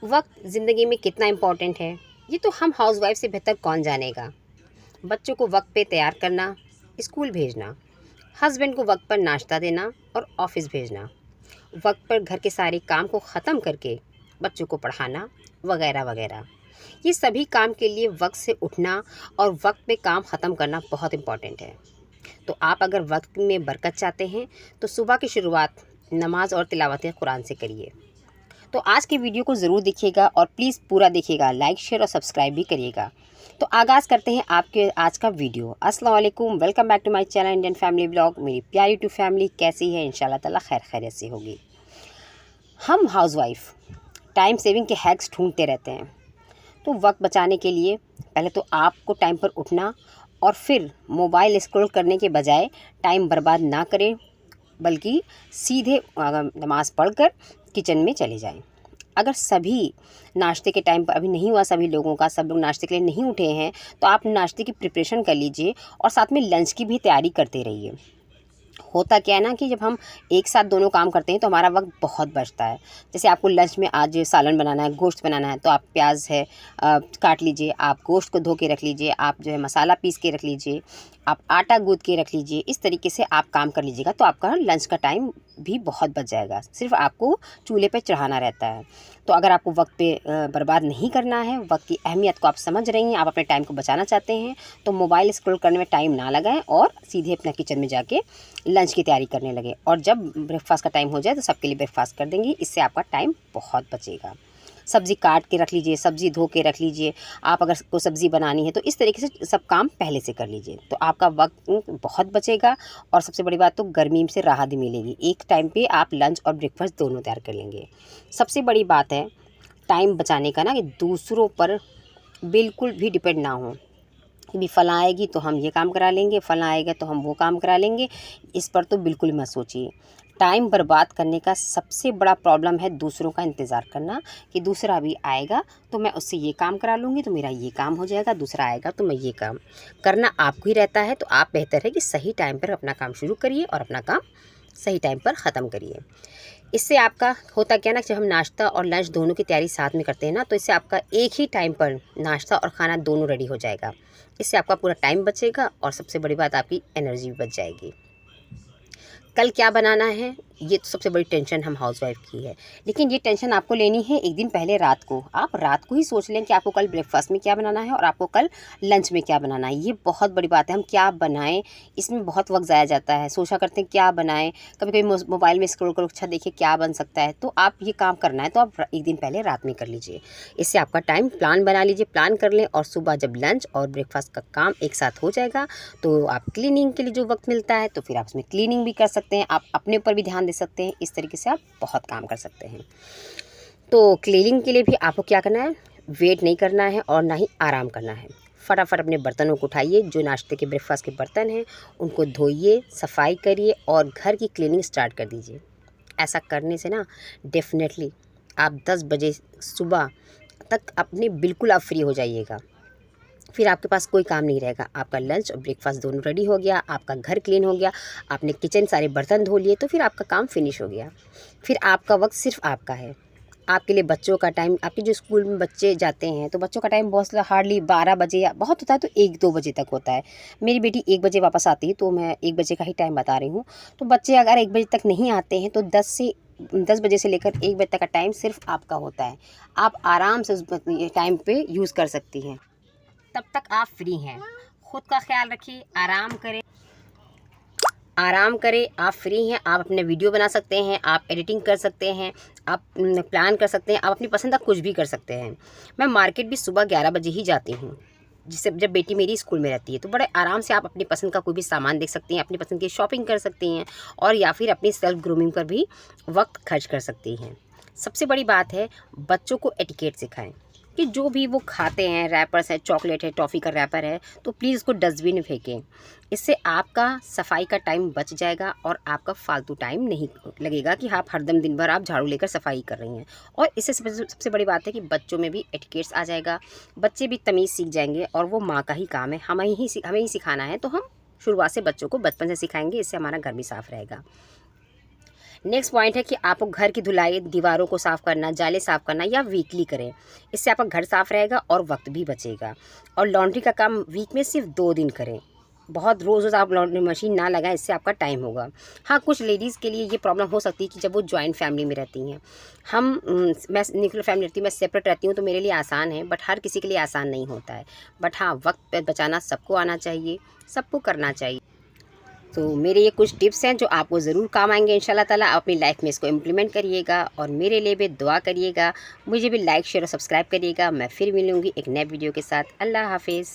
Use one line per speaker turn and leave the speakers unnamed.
वक्त ज़िंदगी में कितना इम्पोर्टेंट है, ये तो हम हाउसवाइफ से बेहतर कौन जानेगा। बच्चों को वक्त पे तैयार करना, स्कूल भेजना, हस्बैंड को वक्त पर नाश्ता देना और ऑफिस भेजना, वक्त पर घर के सारे काम को ख़त्म करके बच्चों को पढ़ाना वगैरह वगैरह। ये सभी काम के लिए वक्त से उठना और वक्त पे काम ख़त्म करना बहुत इम्पोर्टेंट है। तो आप अगर वक्त में बरकत चाहते हैं तो सुबह की शुरुआत नमाज और तिलावत कुरान से करिए। तो आज की वीडियो को ज़रूर देखिएगा और प्लीज़ पूरा देखिएगा, लाइक शेयर और सब्सक्राइब भी करिएगा। तो आगाज़ करते हैं आपके आज का वीडियो। अस्सलाम वालेकुम, welcome back to my channel Indian family blog. मेरी प्यारी टू फैमिली कैसी है? इंशाल्लाह ताला खैर खैरियत से होगी। हम हाउसवाइफ टाइम सेविंग के हैक्स ढूंढते रहते हैं। तो वक्त बचाने के लिए पहले तो आपको टाइम पर उठना और फिर मोबाइल स्क्रॉल करने के बजाय टाइम बर्बाद ना करें, बल्कि सीधे नमाज़ पढ़कर किचन में चले जाएं। अगर सभी नाश्ते के टाइम पर अभी नहीं हुआ, सभी लोगों का, सब लोग नाश्ते के लिए नहीं उठे हैं, तो आप नाश्ते की प्रिपरेशन कर लीजिए और साथ में लंच की भी तैयारी करते रहिए। होता क्या है ना कि जब हम एक साथ दोनों काम करते हैं तो हमारा वक्त बहुत बचता है। जैसे आपको लंच में आज सालन बनाना है, गोश्त बनाना है, तो आप प्याज है काट लीजिए, आप गोश्त को धो के रख लीजिए, आप जो है मसाला पीस के रख लीजिए, आप आटा गूँथ के रख लीजिए। इस तरीके से आप काम कर लीजिएगा तो आपका लंच का टाइम भी बहुत बच जाएगा। सिर्फ आपको चूल्हे पे चढ़ाना रहता है। तो अगर आपको वक्त पे बर्बाद नहीं करना है, वक्त की अहमियत को आप समझ रही हैं, आप अपने टाइम को बचाना चाहते हैं, तो मोबाइल स्क्रॉल करने में टाइम ना लगाएं और सीधे अपना किचन में जाके लंच की तैयारी करने लगे। और जब ब्रेकफास्ट का टाइम हो जाए तो सबके लिए ब्रेकफास्ट कर देंगी। इससे आपका टाइम बहुत बचेगा। सब्ज़ी काट के रख लीजिए, सब्ज़ी धो के रख लीजिए। आप अगर कोई सब्ज़ी बनानी है तो इस तरीके से सब काम पहले से कर लीजिए, तो आपका वक्त बहुत बचेगा। और सबसे बड़ी बात तो गर्मी से राहत भी मिलेगी। एक टाइम पे आप लंच और ब्रेकफास्ट दोनों तैयार कर लेंगे। सबसे बड़ी बात है टाइम बचाने का ना, कि दूसरों पर बिल्कुल भी डिपेंड ना हो कि भी फलां आएगी तो हम ये काम करा लेंगे, फलां आएगा तो हम वो काम करा लेंगे। इस पर तो बिल्कुल मत सोचिए। टाइम बर्बाद करने का सबसे बड़ा प्रॉब्लम है दूसरों का इंतज़ार करना, कि दूसरा भी आएगा तो मैं उससे ये काम करा लूँगी तो मेरा ये काम हो जाएगा, दूसरा आएगा तो मैं ये काम। करना आपको ही रहता है। तो आप बेहतर है कि सही टाइम पर अपना काम शुरू करिए और अपना काम सही टाइम पर ख़त्म करिए। इससे आपका होता क्या ना, जब हम नाश्ता और लंच दोनों की तैयारी साथ में करते हैं ना, तो इससे आपका एक ही टाइम पर नाश्ता और खाना दोनों रेडी हो जाएगा। इससे आपका पूरा टाइम बचेगा और सबसे बड़ी बात आपकी एनर्जी भी बच जाएगी। कल क्या बनाना है, ये तो सबसे बड़ी टेंशन हम हाउसवाइफ की है। लेकिन ये टेंशन आपको लेनी है एक दिन पहले रात को। आप रात को ही सोच लें कि आपको कल ब्रेकफास्ट में क्या बनाना है और आपको कल लंच में क्या बनाना है। ये बहुत बड़ी बात है। हम क्या बनाएं, इसमें बहुत वक्त ज़ाया जाता है। सोचा करते हैं क्या बनाएं, कभी कभी मोबाइल में स्क्रॉल करो, अच्छा देखिए क्या बन सकता है। तो आप ये काम करना है तो आप एक दिन पहले रात में कर लीजिए। इससे आपका टाइम प्लान बना लीजिए, प्लान कर लें। और सुबह जब लंच और ब्रेकफास्ट का काम एक साथ हो जाएगा तो आप क्लीनिंग के लिए जो वक्त मिलता है तो फिर आप उसमें क्लीनिंग भी कर सकते हैं, आप अपने ऊपर भी ध्यान दे सकते हैं। इस तरीके से आप बहुत काम कर सकते हैं। तो क्लीनिंग के लिए भी आपको क्या करना है, वेट नहीं करना है और ना ही आराम करना है। फटाफट अपने बर्तनों को उठाइए, जो नाश्ते के ब्रेकफास्ट के बर्तन हैं उनको धोइए, सफाई करिए और घर की क्लीनिंग स्टार्ट कर दीजिए। ऐसा करने से ना डेफिनेटली आप 10 बजे सुबह तक अपने बिल्कुल आप फ्री हो जाइएगा। फिर आपके पास कोई काम नहीं रहेगा। आपका लंच और ब्रेकफास्ट दोनों रेडी हो गया, आपका घर क्लीन हो गया, आपने किचन सारे बर्तन धो लिए, तो फिर आपका काम फिनिश हो गया। फिर आपका वक्त सिर्फ आपका है। आपके लिए बच्चों का टाइम, आपके जो स्कूल में बच्चे जाते हैं तो बच्चों का टाइम बहुत हार्डली 12 बजे या बहुत होता है तो 1-2 बजे तक होता है। मेरी बेटी 1 बजे वापस आती है, तो मैं 1 बजे का ही टाइम बता रही हूँ। तो बच्चे अगर 1 बजे तक नहीं आते हैं तो 10 बजे से लेकर 1 बजे तक का टाइम सिर्फ आपका होता है। आप आराम से उस टाइम पे यूज़ कर सकती हैं। तब तक आप फ्री हैं। खुद का ख्याल रखिए, आराम करें। आप फ्री हैं, आप अपने वीडियो बना सकते हैं, आप एडिटिंग कर सकते हैं, आप प्लान कर सकते हैं, आप अपनी पसंद का कुछ भी कर सकते हैं। मैं मार्केट भी सुबह 11 बजे ही जाती हूँ, जिससे जब बेटी मेरी स्कूल में रहती है तो बड़े आराम से आप अपनी पसंद का कोई भी सामान देख सकती हैं, अपनी पसंद की शॉपिंग कर सकती हैं और या फिर अपनी सेल्फ ग्रूमिंग पर भी वक्त खर्च कर सकती हैं। सबसे बड़ी बात है बच्चों को एटिकेट सिखाएं, कि जो भी वो खाते हैं, रैपर्स है, चॉकलेट है, टॉफ़ी का रैपर है, तो प्लीज़ उसको डस्टबिन में फेंकें। इससे आपका सफाई का टाइम बच जाएगा और आपका फालतू टाइम नहीं लगेगा कि आप हरदम दिन भर आप झाड़ू लेकर सफाई कर रही हैं। और इससे सबसे बड़ी बात है कि बच्चों में भी एटिकेट्स आ जाएगा, बच्चे भी तमीज़ सीख जाएंगे। और वो माँ का ही काम है, हमें ही सिखाना है। तो हम शुरुआत से बच्चों को बचपन से सिखाएंगे, इससे हमारा घर भी साफ़ रहेगा। नेक्स्ट पॉइंट है कि आपको घर की धुलाई, दीवारों को साफ़ करना, जाले साफ़ करना या वीकली करें। इससे आपका घर साफ़ रहेगा और वक्त भी बचेगा। और लॉन्ड्री का काम वीक में सिर्फ 2 दिन करें। बहुत रोज़ आप लॉन्ड्री मशीन ना लगाएं, इससे आपका टाइम होगा। हाँ, कुछ लेडीज़ के लिए ये प्रॉब्लम हो सकती है कि जब वो जॉइंट फैमिली में रहती हैं। मैं न्यूक्लियर फैमिली रहती हूँ, मैं सेपरेट रहती हूँ, तो मेरे लिए आसान है, बट हर किसी के लिए आसान नहीं होता है। बट हाँ, वक्त बचाना सबको आना चाहिए, सबको करना चाहिए। तो मेरे ये कुछ टिप्स हैं जो आपको ज़रूर काम आएंगे इंशाल्लाह ताला। आप अपनी लाइफ में इसको इम्प्लीमेंट करिएगा और मेरे लिए भी दुआ करिएगा। मुझे भी लाइक, शेयर और सब्सक्राइब करिएगा। मैं फिर मिलूँगी एक नए वीडियो के साथ। अल्लाह हाफिज़।